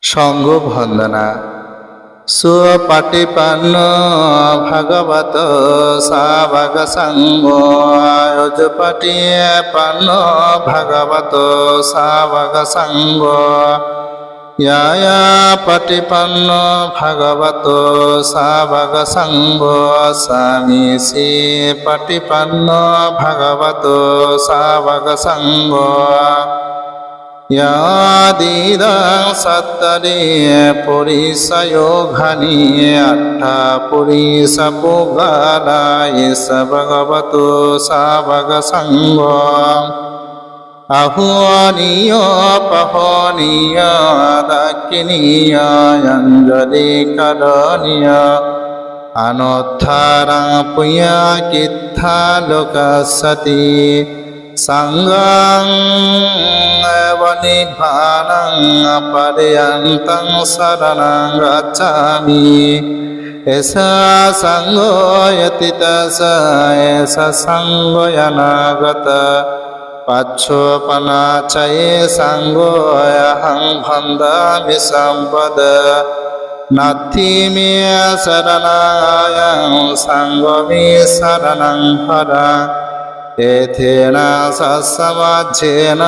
সঙ্গ বন্দনা সুপটিপন্ন ভগবত সাবক সঙ্গ যুপটিপন্ন ভগবত সাবক সঙ্গ পটিপন্ন ভগবত সাবক সঙ্গ স্বামী শ্রী পটিপন্ন ভগবত সাবক সঙ্গ यादीदं सत्तरे पुरीसयोघनी अट्ठा पुरीसपुगालाय स भगवतो सावक संग अहोनीय पहोनीय दक्षिणीय अंजलि करणीय अनुत्थारं पुण्य कित्था लोकसति संगं निभानं पर्यन्तं शरणं गच्छामि एषा संगो यतितस एषा संगो अनागत पच्छोपनाचये संगो अहं बन्धामि सम्पद नास्ति मे शरणायं संगो मे शरणं हर एतेन सत्समाज्येन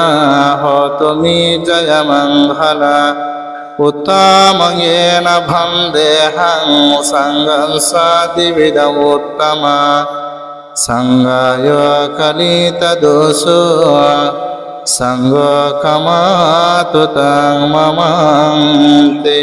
होतु मे जयमङ्गल उत्तमयेन भन्देहं सङ्गं सादिविदमुत्तम सङ्गाय कलितदोषो सङ्गकमातु तं मम ते